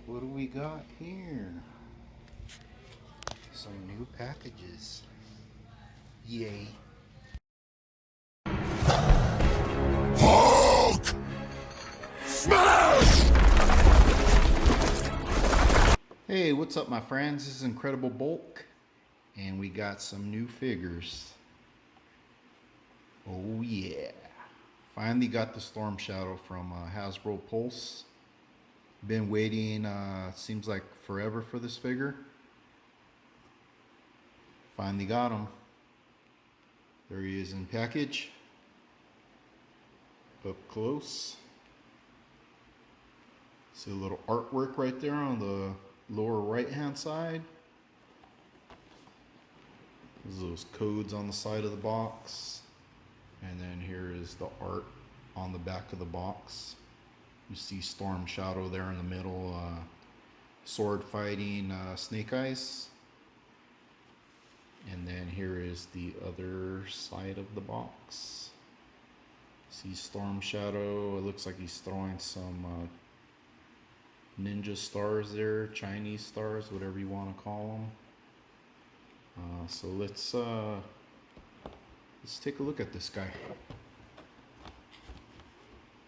What do we got here? Some new packages. Yay. Hulk! Smash! Hey, what's up my friends? This is Incredible Bulk. And we got some new figures. Oh yeah. Finally got the Storm Shadow from Hasbro Pulse. Been waiting, seems like forever for this figure. Finally got him. There he is in package. Up close. See a little artwork right there on the lower right hand side. There's those codes on the side of the box. And then here is the art on the back of the box. You see Storm Shadow there in the middle, sword fighting Snake Eyes. And then here is the other side of the box. See Storm Shadow, it looks like he's throwing some ninja stars there, Chinese stars, whatever you want to call them. So let's take a look at this guy.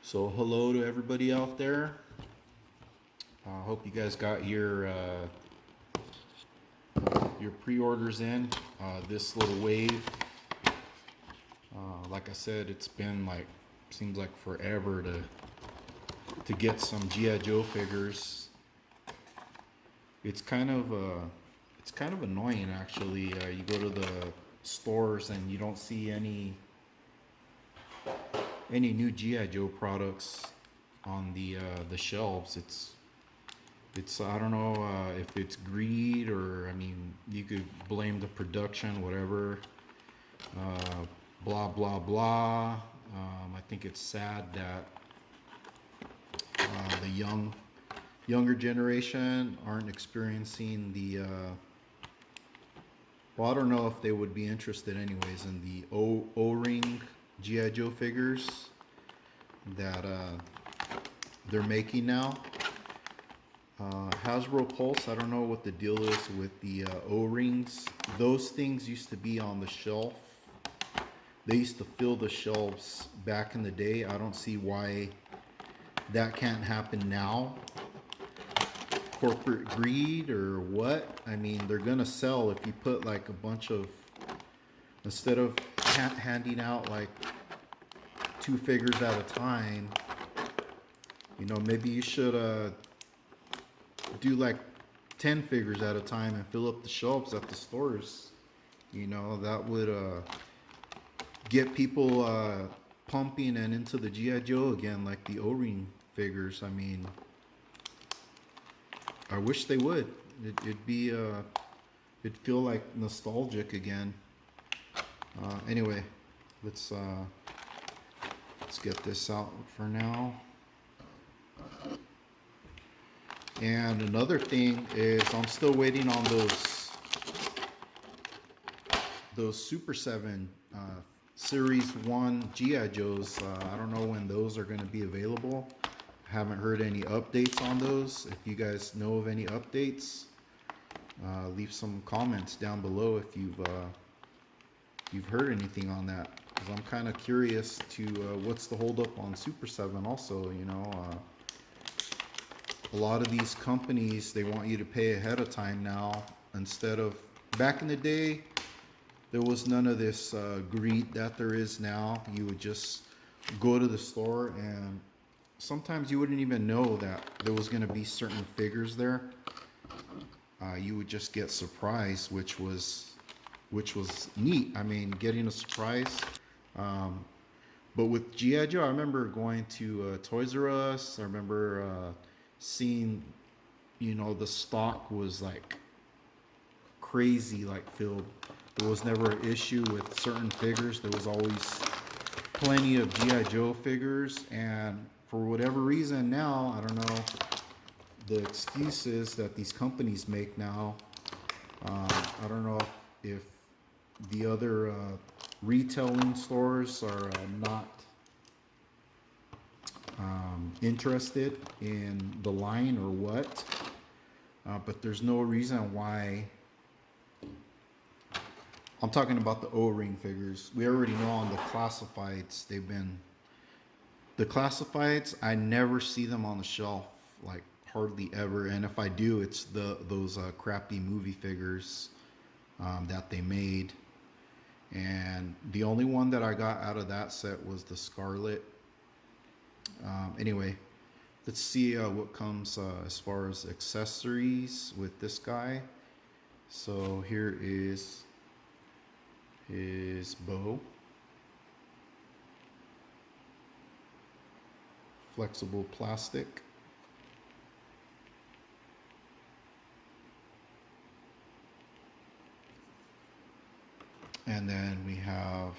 So hello to everybody out there. Hope you guys got your pre-orders in. This little wave, like I said, it's been like, seems like forever to get some G.I. Joe figures. It's kind of annoying actually. You go to the stores and you don't see any new G.I. Joe products on the shelves. It's I don't know if it's greed, or I mean, you could blame the production, whatever. Blah blah blah. I think it's sad that the younger generation aren't experiencing the well, I don't know if they would be interested anyways in the O-ring G.I. Joe figures that they're making now. Hasbro Pulse, I don't know what the deal is with the O-rings. Those things used to be on the shelf. They used to fill the shelves back in the day. I don't see why that can't happen now. Corporate greed or what? I mean, they're gonna sell if you put like a bunch of, instead of handing out like 2 figures at a time, you know, maybe you should do like 10 figures at a time and fill up the shelves at the stores. You know, that would get people pumping and into the G.I. Joe again, like the O-ring figures. I mean, I wish they would. It'd be it'd feel like nostalgic again. Anyway, let's get this out for now. And another thing is, I'm still waiting on those Super 7 Series 1 G.I. Joes. I don't know when those are going to be available. Haven't heard any updates on those. If you guys know of any updates, leave some comments down below if you've heard anything on that, because I'm kind of curious to what's the holdup on Super 7 also. You know, a lot of these companies, they want you to pay ahead of time now, instead of back in the day. There was none of this greed that there is now. You would just go to the store and sometimes you wouldn't even know that there was going to be certain figures there. You would just get surprised, which was neat. I mean, getting a surprise. But with G.I. Joe, I remember going to Toys R Us. I remember seeing, you know, the stock was like crazy, like filled. There was never an issue with certain figures. There was always plenty of G.I. Joe figures, and for whatever reason now, I don't know, the excuses that these companies make now, I don't know if the other retailing stores are not interested in the line or what. But there's no reason why. I'm talking about the O-ring figures. We already know on the classifieds, the classifieds, I never see them on the shelf, like hardly ever. And if I do, it's those crappy movie figures that they made. And the only one that I got out of that set was the Scarlet. Anyway, let's see what comes as far as accessories with this guy. So here is his bow, flexible plastic, and then we have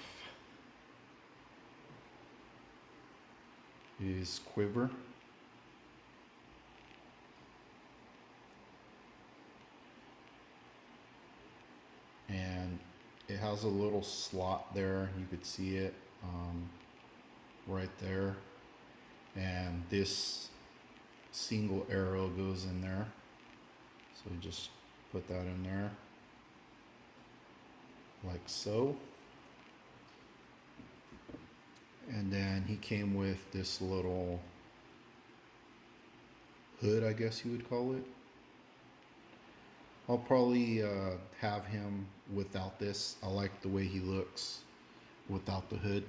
his quiver, and it has a little slot there. You could see it right there, and this single arrow goes in there, so you just put that in there like so. And then he came with this little hood, I guess you would call it. I'll probably have him without this. I like the way he looks without the hood.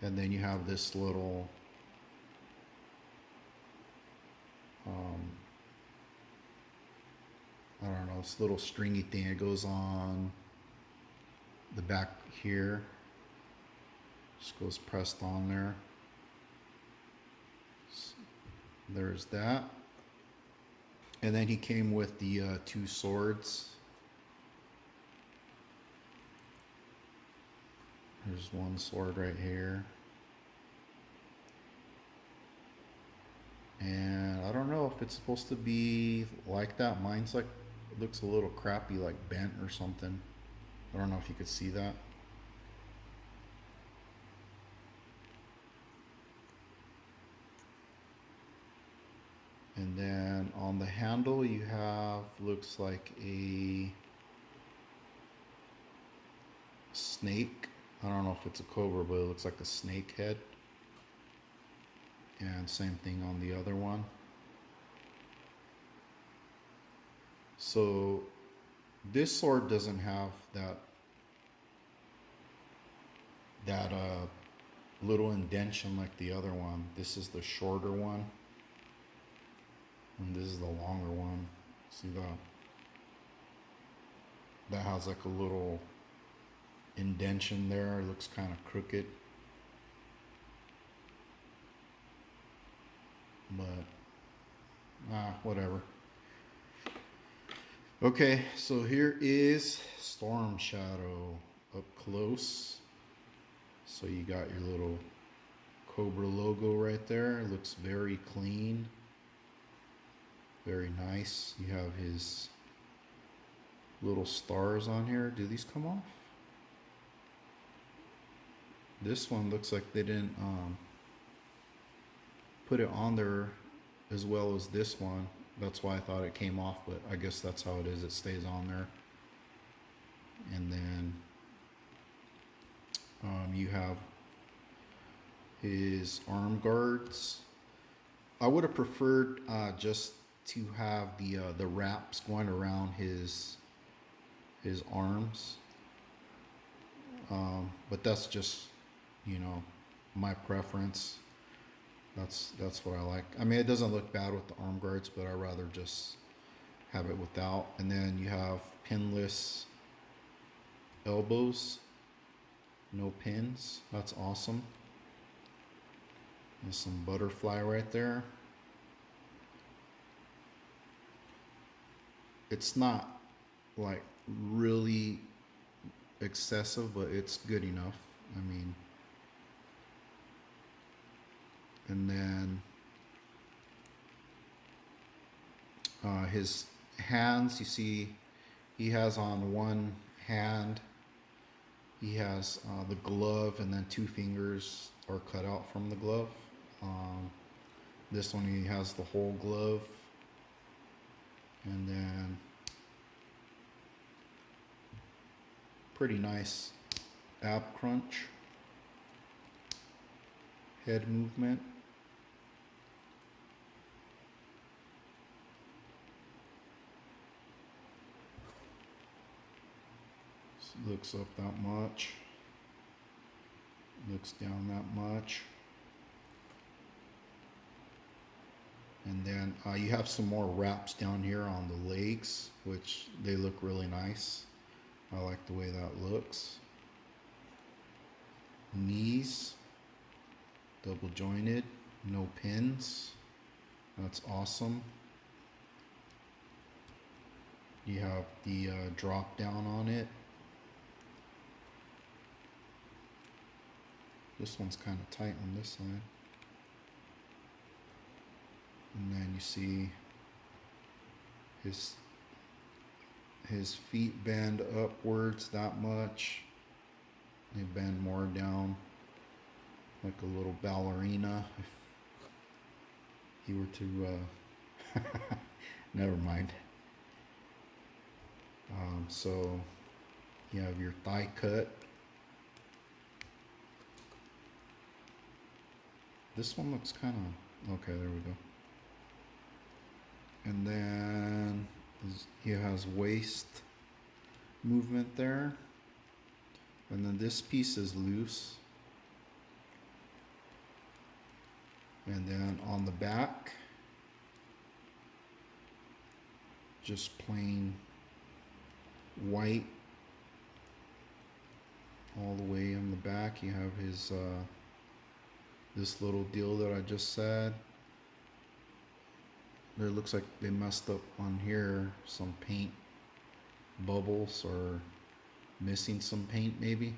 And then you have this little I don't know, this little stringy thing. It goes on the back here. Just goes pressed on there. So there's that. And then he came with the two swords. There's one sword right here. And I don't know if it's supposed to be like that. Mine's like, it looks a little crappy, like bent or something. I don't know if you could see that. And then on the handle you have, looks like a snake. I don't know if it's a cobra, but it looks like a snake head. And same thing on the other one. So this sword doesn't have that little indentation like the other one. This is the shorter one, and this is the longer one. See that? That has like a little indentation there. It looks kind of crooked, but whatever. Okay, so here is Storm Shadow up close. So you got your little Cobra logo right there. It looks very clean, very nice. You have his little stars on here. Do these come off? This one looks like they didn't put it on there as well as this one. That's why I thought it came off, but I guess that's how it is. It stays on there. And then you have his arm guards. I would have preferred just to have the wraps going around his arms, but that's just, you know, my preference. That's what I like. I mean, it doesn't look bad with the arm guards, but I'd rather just have it without. And then you have pinless elbows, no pins. That's awesome. There's some butterfly right there. It's not like really excessive, but it's good enough. I mean, and then his hands, you see he has on one hand, he has the glove, and then two fingers are cut out from the glove. This one he has the whole glove, And then pretty nice ab crunch, head movement. Looks up that much, looks down that much. And then you have some more wraps down here on the legs, which they look really nice. I like the way that looks. Knees, double jointed, no pins. That's awesome. You have the drop down on it. This one's kind of tight on this side. And then you see his feet bend upwards that much. They bend more down, like a little ballerina. If he were to, never mind. So you have your thigh cut. This one looks kind of, okay, there we go. And then he has waist movement there. And then this piece is loose. And then on the back, just plain white all the way in the back. You have his this little deal that I just said. There looks like they messed up on here, some paint bubbles or missing some paint maybe.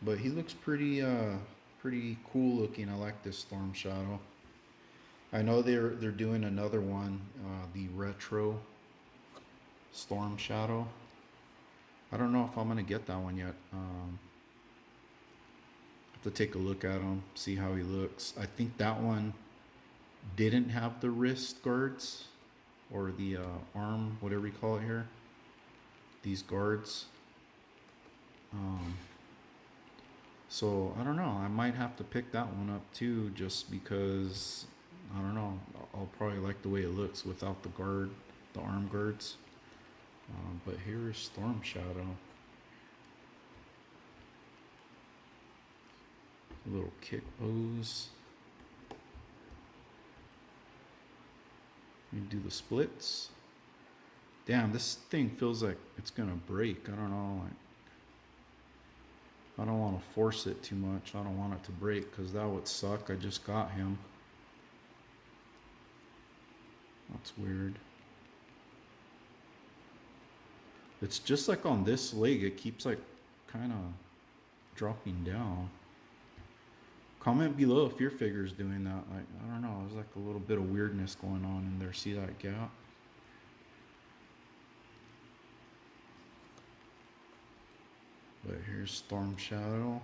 But he looks pretty cool looking. I like this Storm Shadow. I know they're doing another one, the retro Storm Shadow. I don't know if I'm gonna get that one yet. To take a look at him, see how he looks. I think that one didn't have the wrist guards or the arm, whatever you call it here. These guards. So I don't know. I might have to pick that one up too, just because I don't know. I'll probably like the way it looks without the guard, the arm guards. But here is Storm Shadow. A little kick pose. You do the splits. Damn, this thing feels like it's gonna break. I don't know. I don't want to force it too much. I don't want it to break because that would suck. I just got him. That's weird. It's just like on this leg, it keeps like kind of dropping down. Comment below if your figure's doing that. Like, I don't know, there's like a little bit of weirdness going on in there. See that gap? But here's Storm Shadow.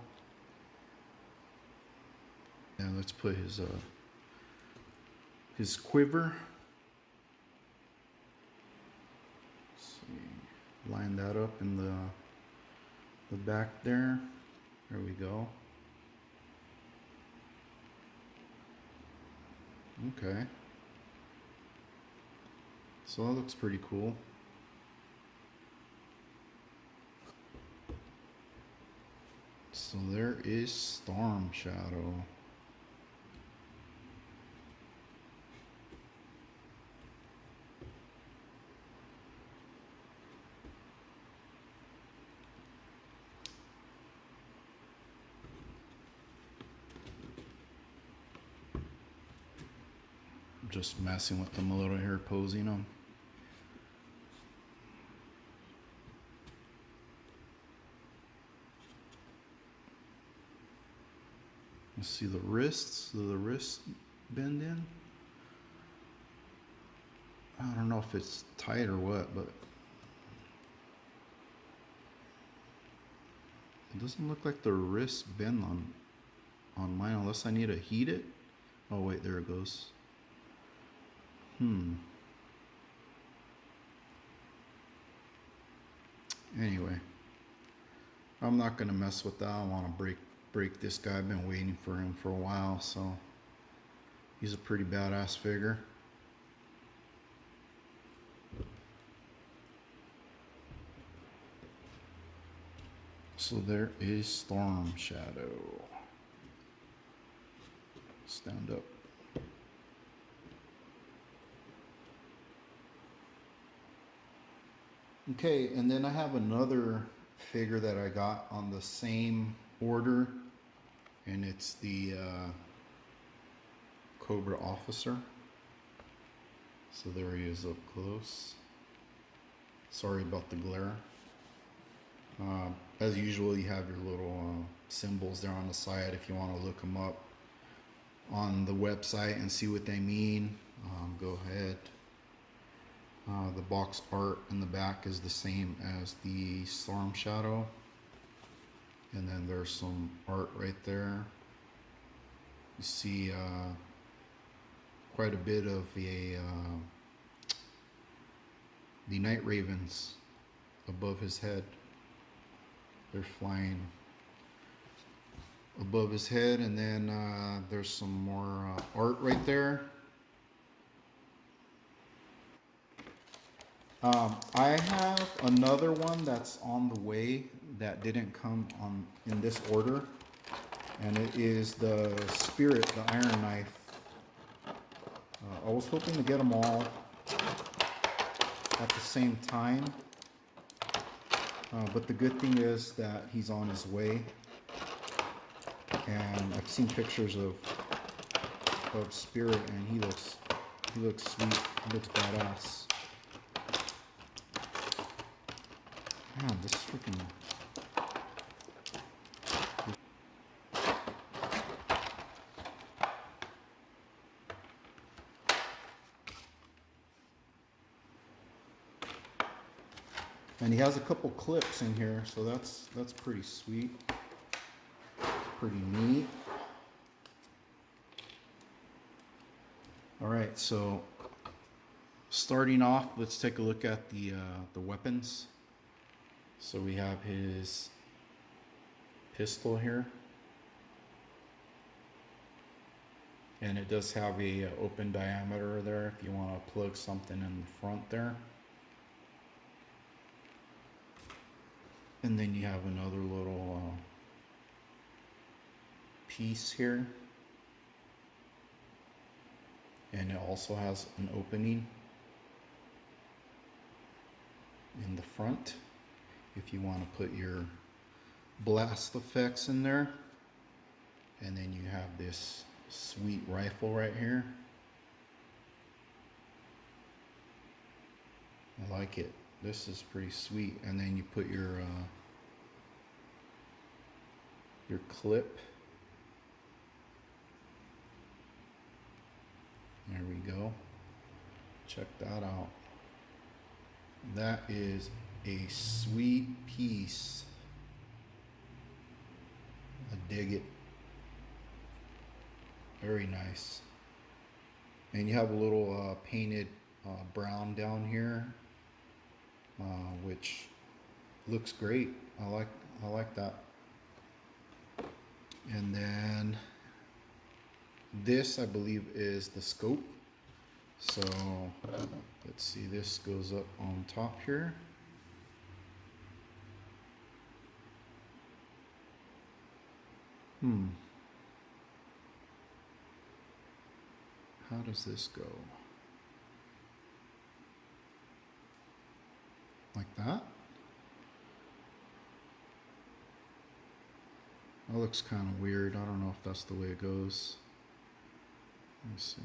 And let's put his quiver. Let's see. Line that up in the back there. There we go. Okay. So that looks pretty cool. So there is Storm Shadow. Just messing with them a little here, posing them. You see the wrists, the wrist bend in. I don't know if it's tight or what, but it doesn't look like the wrist bend on mine unless I need to heat it. Oh wait, there it goes. Anyway, I'm not gonna mess with that. I want to break this guy. I've been waiting for him for a while, so he's a pretty badass figure. So there is Storm Shadow. Stand up. Okay, and then I have another figure that I got on the same order, and it's the Cobra officer. So there he is up close. Sorry about the glare. As usual, you have your little symbols there on the side if you want to look them up on the website and see what they mean. Go ahead. The box art in the back is the same as the Storm Shadow, and then there's some art right there. You see quite a bit of the night ravens above his head. They're flying above his head, and then there's some more art right there. I have another one that's on the way that didn't come on in this order, and it is the Spirit, the Iron Knife. I was hoping to get them all at the same time, but the good thing is that he's on his way, and I've seen pictures of Spirit, and he looks sweet. He looks badass. Man, this freaking... And he has a couple clips in here, so that's pretty sweet. Pretty neat. All right, so starting off, let's take a look at the weapons. So we have his pistol here, and it does have a open diameter there if you want to plug something in the front there. And then you have another little piece here, and it also has an opening in the front if you want to put your blast effects in there. And then you have this sweet rifle right here. I like it. This is pretty sweet. And then you put your clip. There we go. Check that out. That is a sweet piece. I dig it. Very nice. And you have a little painted brown down here, which looks great. I like that. And then this, I believe, is the scope. So let's see, this goes up on top here. How does this go? Like that? That looks kind of weird. I don't know if that's the way it goes. Let me see.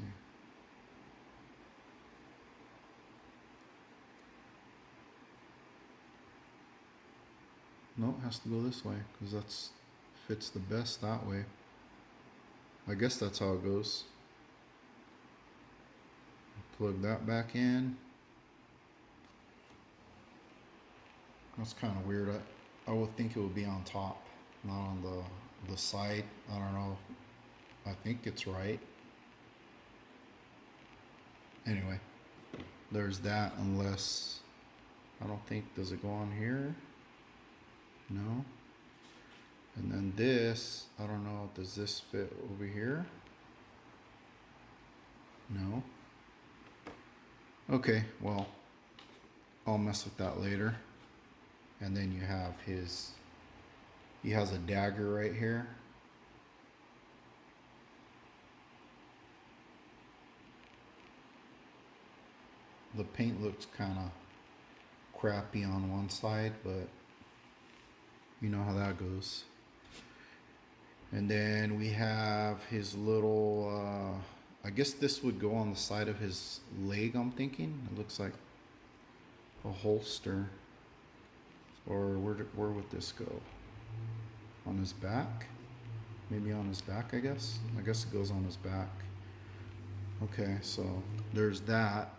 No, it has to go this way because that's fits the best that way. I guess that's how it goes. Plug that back in. That's kind of weird. I would think it would be on top, not on the side. I don't know. I think it's right. Anyway, there's that. Unless, I don't think, does it go on here? No. And then this, I don't know, does this fit over here? No. Okay, well, I'll mess with that later. And then you have he has a dagger right here. The paint looks kind of crappy on one side, but you know how that goes. And then we have his little, I guess this would go on the side of his leg, I'm thinking. It looks like a holster. Or where would this go? On his back? Maybe on his back, I guess. I guess it goes on his back. Okay, so there's that.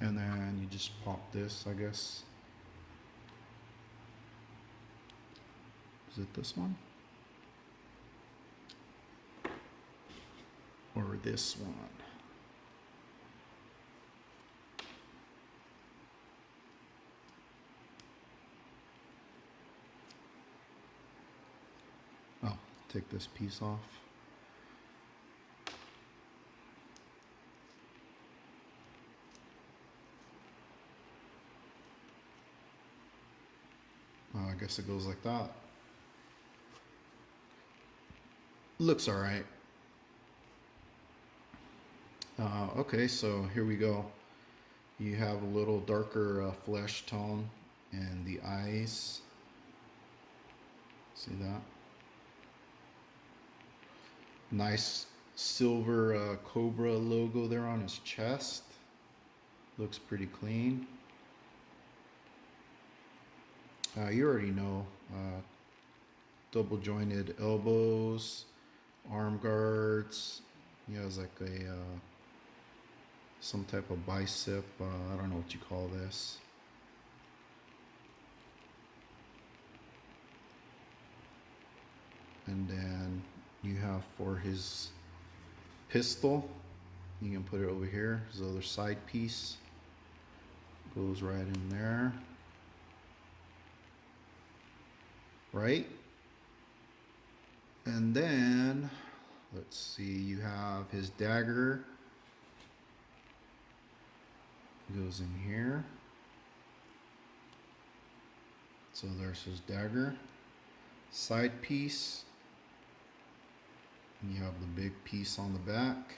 And then you just pop this, I guess. Is it this one? Or this one? Oh, take this piece off. Oh, I guess it goes like that. Looks all right. Okay, so here we go. You have a little darker flesh tone and the eyes. See that? Nice silver Cobra logo there on his chest. Looks pretty clean. You already know. Double jointed elbows, arm guards. He has like a some type of bicep. I don't know what you call this. And then you have for his pistol, you can put it over here. His other side piece goes right in there. Right? And then, let's see, you have his dagger. Goes in here. So there's his dagger. Side piece. And you have the big piece on the back.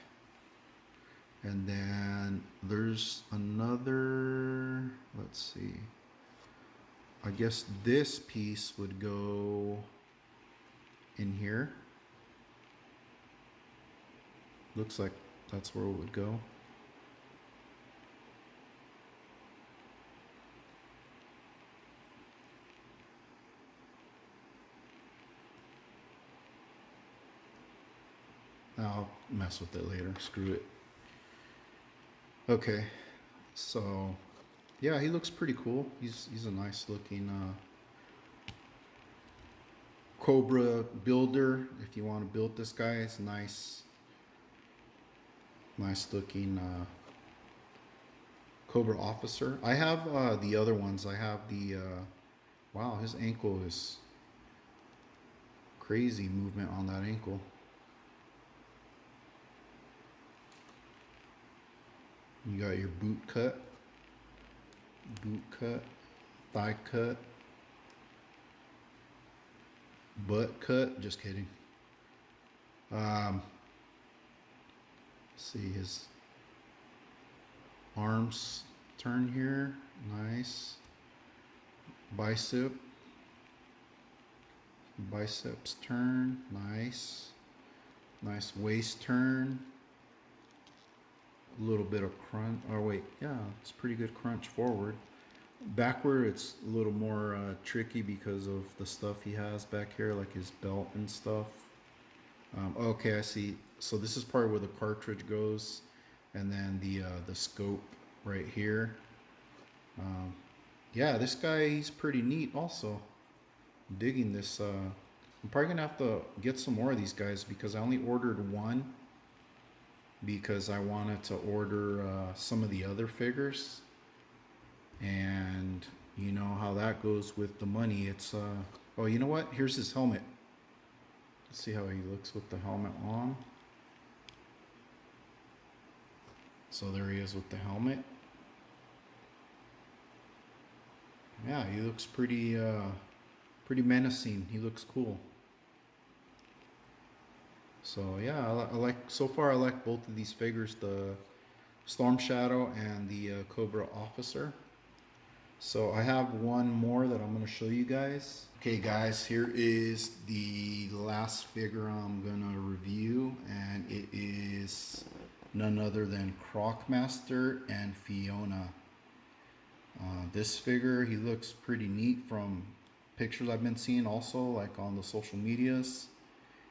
And then there's another, let's see. I guess this piece would go in here. Looks like that's where it would go. I'll mess with it later. Screw it. Okay, so yeah, he looks pretty cool. He's a nice looking Cobra builder. If you want to build this guy, it's nice looking Cobra officer. I have the other ones. I have the wow, his ankle is crazy movement on that ankle. You got your boot cut, thigh cut, butt cut. Just kidding. See his arms turn here. Nice. Biceps turn. Nice. Nice waist turn. A little bit of crunch. Oh wait, yeah, it's pretty good crunch forward. Backward, it's a little more tricky because of the stuff he has back here, like his belt and stuff. Okay, I see. So this is part where the cartridge goes, and then the scope right here. Yeah, this guy, he's pretty neat. Also, I'm digging this. I'm probably gonna have to get some more of these guys because I only ordered one. because I wanted to order some of the other figures, and you know how that goes with the money. It's oh, you know what? Here's his helmet. Let's see how he looks with the helmet on. So there he is with the helmet. Yeah, he looks pretty pretty menacing. He looks cool. So yeah, I like, so far I like both of these figures, the Storm Shadow and the Cobra Officer. So I have one more that I'm going to show you guys. Okay guys, here is the last figure I'm going to review, and it is none other than Croc Master and Fiona. This figure, he looks pretty neat from pictures I've been seeing also, like on the social medias.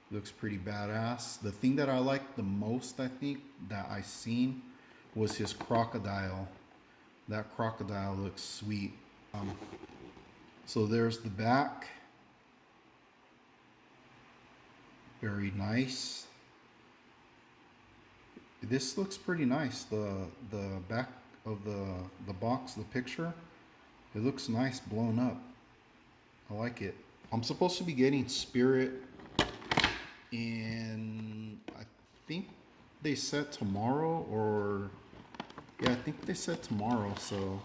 He looks pretty badass. The thing that I like the most, I think, that I seen was his crocodile. That crocodile looks sweet. So there's the back. Very nice. This looks pretty nice. The back of the box, the picture, it looks nice blown up. I like it. I'm supposed to be getting Spirit in, I think they said tomorrow, or yeah, I think they said tomorrow, so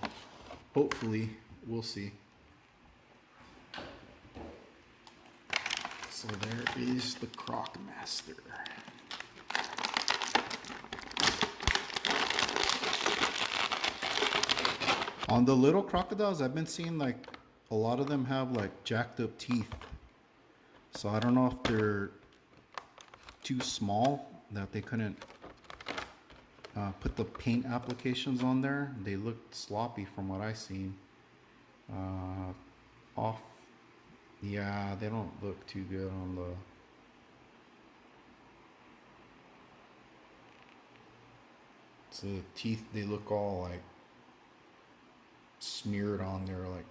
hopefully we'll see. So there is the Croc Master. On the little crocodiles, I've been seeing like a lot of them have like jacked up teeth. So I don't know if they're too small that they couldn't put the paint applications on there. They looked sloppy from what I seen. Off, yeah, they don't look too good on the. So the teeth, they look all like smeared on there, like.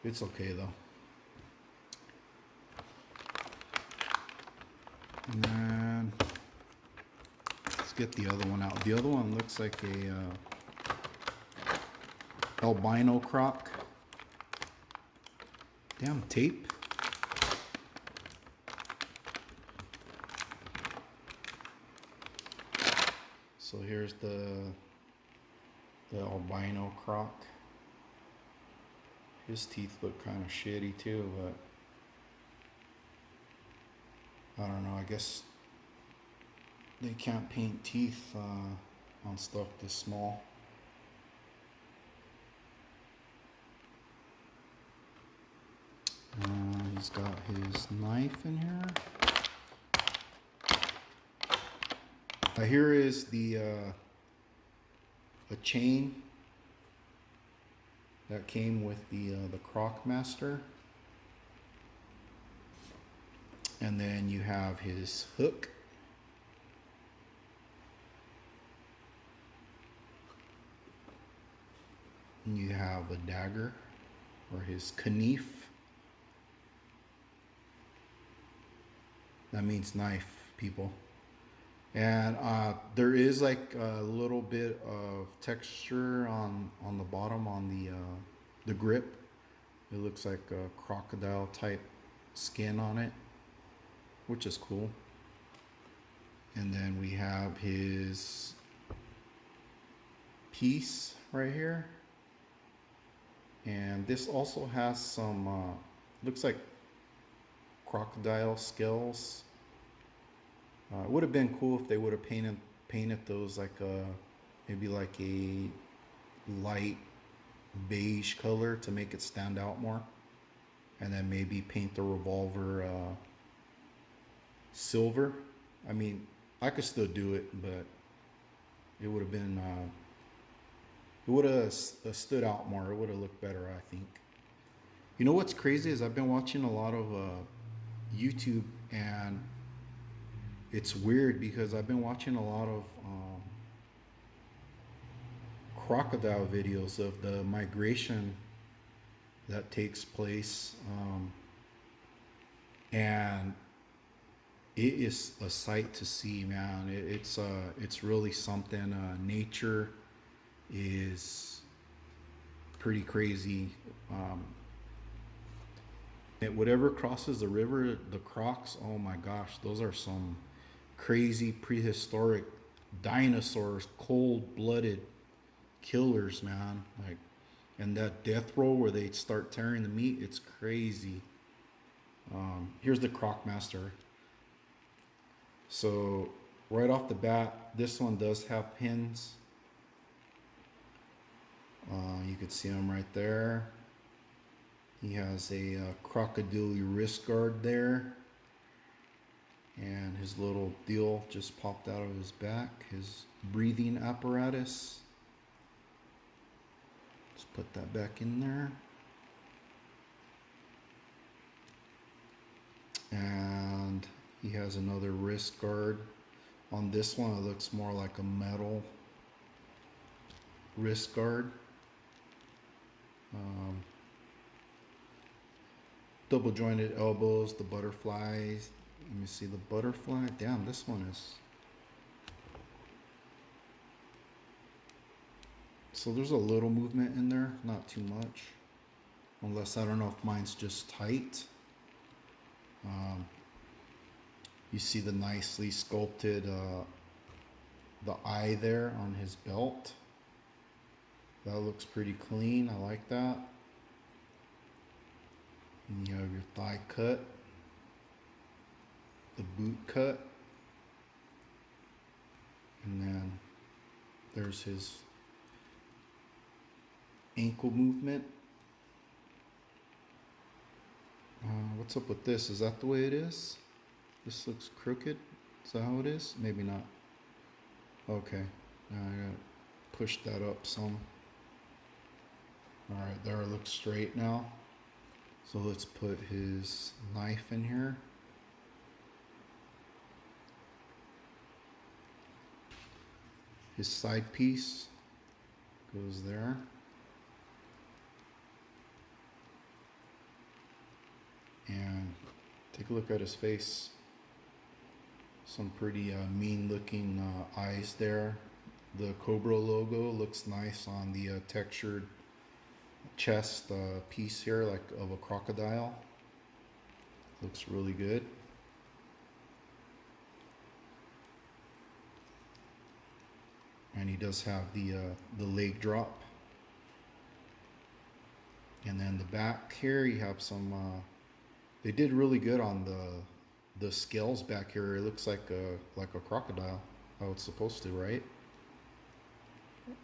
It's okay though. And then let's get the other one out. The other one looks like a albino croc. Damn tape. So here's the albino croc. His teeth look kind of shitty too, but I don't know. I guess they can't paint teeth on stuff this small. He's got his knife in here. Here is the a chain that came with the Croc Master, and then you have his hook. And you have a dagger, or his knife. That means knife, people. And there is like a little bit of texture on the bottom on the grip. It looks like a crocodile type skin on it, which is cool. And then we have his piece right here. And this also has some, looks like crocodile scales. It would have been cool if they would have painted those like maybe like a light beige color to make it stand out more, and then maybe paint the revolver silver. I mean, I could still do it, but it would have been it would have stood out more. It would have looked better, I think. You know what's crazy is I've been watching a lot of YouTube, and it's weird because I've been watching a lot of crocodile videos of the migration that takes place, and it is a sight to see, man. It's really something. Nature is pretty crazy. Um, Whatever crosses the river, the Crocs, oh my gosh, those are some crazy prehistoric dinosaurs, cold-blooded killers, man. Like, and that death roll where they start tearing the meat, it's crazy. Here's the Croc Master. So right off the bat, this one does have pins. You could see them right there. He has a crocodile wrist guard there. And his little deal just popped out of his back. His breathing apparatus. Let's put that back in there. And he has another wrist guard. On this one, it looks more like a metal wrist guard. Double jointed elbows, the butterflies. Let me see the butterfly. Damn, this one is. So there's a little movement in there, not too much. Unless I don't know if mine's just tight. You see the nicely sculpted the eye there on his belt. That looks pretty clean. I like that. And you have your thigh cut, the boot cut, and then there's his ankle movement. What's up with this? Is that the way it is? This looks crooked. Is that how it is? Maybe not. Okay. Now I gotta push that up some. Alright, there it looks straight now. So let's put his knife in here. His side piece goes there. And take a look at his face. Some pretty mean looking eyes there. The Cobra logo looks nice on the textured chest piece here, like of a crocodile. Looks really good. And he does have the leg drop. And then the back here, you have some. They did really good on the scales back here. It looks like a crocodile, how it's supposed to, right?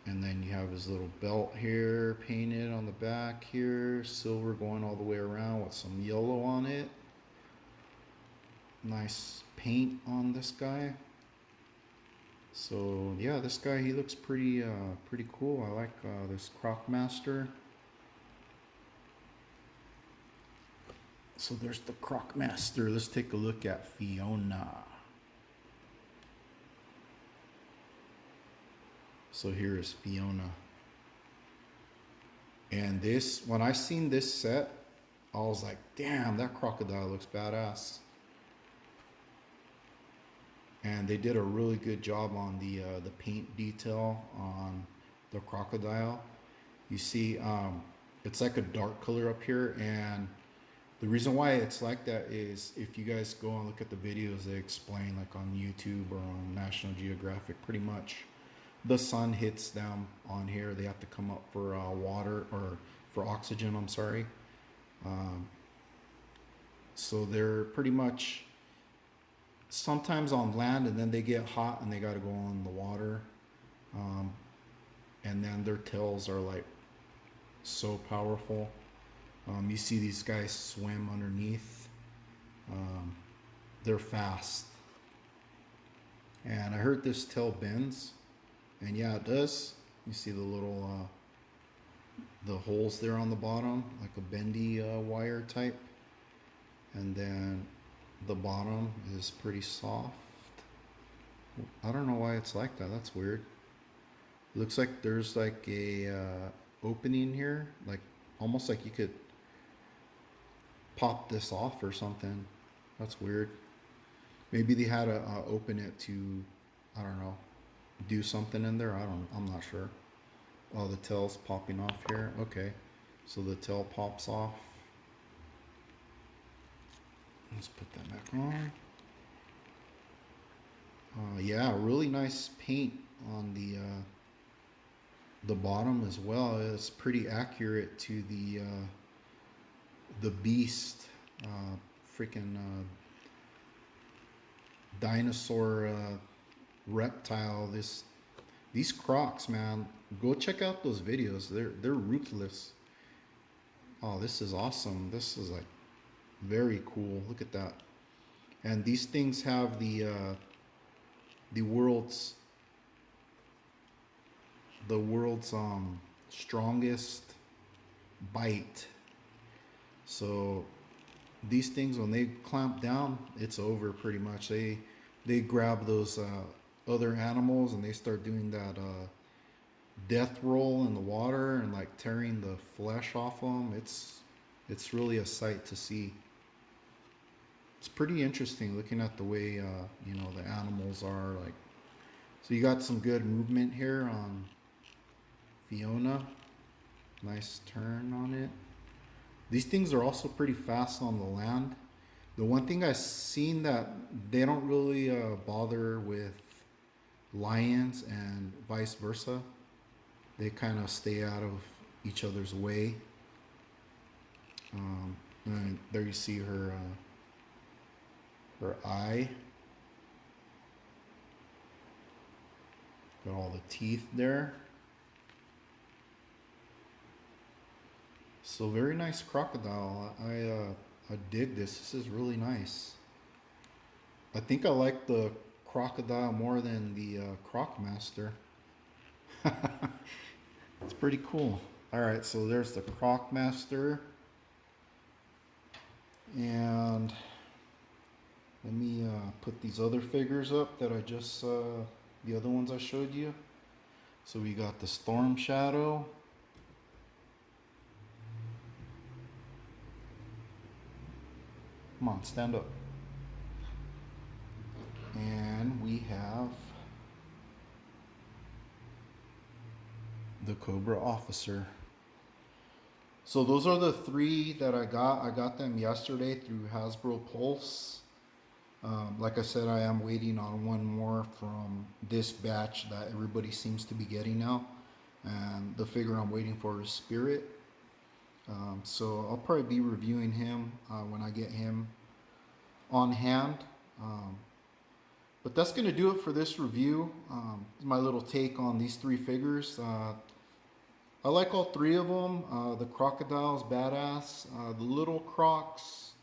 And then you have his little belt here painted on the back here, silver going all the way around with some yellow on it. Nice paint on this guy. So yeah, this guy, he looks pretty cool. I like this Croc Master. So there's the Croc Master. Let's take a look at Fiona. So here is Fiona. And this, when I seen this set, I was like, damn, that crocodile looks badass. And they did a really good job on the paint detail on the crocodile. You see, it's like a dark color up here, and the reason why it's like that is if you guys go and look at the videos, they explain, like on YouTube or on National Geographic, pretty much the sun hits them on here. They have to come up for water, or for oxygen, I'm sorry. So they're pretty much sometimes on land, and then they get hot and they got to go on the water. And then their tails are like so powerful. You see these guys swim underneath. They're fast. And I heard this tail bends. And yeah, it does. You see the little the holes there on the bottom, like a bendy wire type. And then the bottom is pretty soft. I don't know why it's like that. That's weird. It looks like there's like a opening here, like almost like you could pop this off or something. That's weird. Maybe they had to open it to, I don't know, do something in there. I'm not sure. Oh, the tail's popping off here. Okay, so the tail pops off. Let's put that back on. Yeah, really nice paint on the bottom as well. It's pretty accurate to the beast, freaking dinosaur reptile. These Crocs, man. Go check out those videos. They're ruthless. Oh, this is awesome. This is like very cool. Look at that. And these things have the world's strongest bite. So these things, when they clamp down, it's over pretty much. They grab those other animals and they start doing that death roll in the water and like tearing the flesh off them. It's really a sight to see. It's pretty interesting looking at the way you know, the animals are like. So you got some good movement here on Fiona. Nice turn on it. These things are also pretty fast on the land. The one thing I've seen that they don't really bother with lions and vice versa. They kind of stay out of each other's way. And there you see her eye. Got all the teeth there. So very nice crocodile. I dig this. This is really nice. I think I like the crocodile more than the Croc Master. It's pretty cool. All right, so there's the Croc Master. And let me put these other figures up that I just, the other ones I showed you. So we got the Storm Shadow. Come on, stand up. And we have the Cobra Officer. So those are the three that I got. I got them yesterday through Hasbro Pulse. Like I said, I am waiting on one more from this batch that everybody seems to be getting now. And the figure I'm waiting for is Spirit. So I'll probably be reviewing him when I get him on hand. But that's going to do it for this review. My little take on these three figures. I like all three of them. The crocodile's badass. The little Crocs,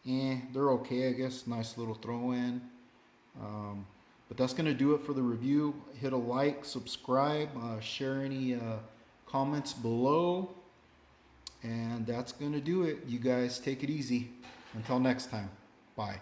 they're okay, I guess. Nice little throw-in. But that's going to do it for the review. Hit a like, subscribe, share any comments below. And that's going to do it. You guys take it easy. Until next time. Bye.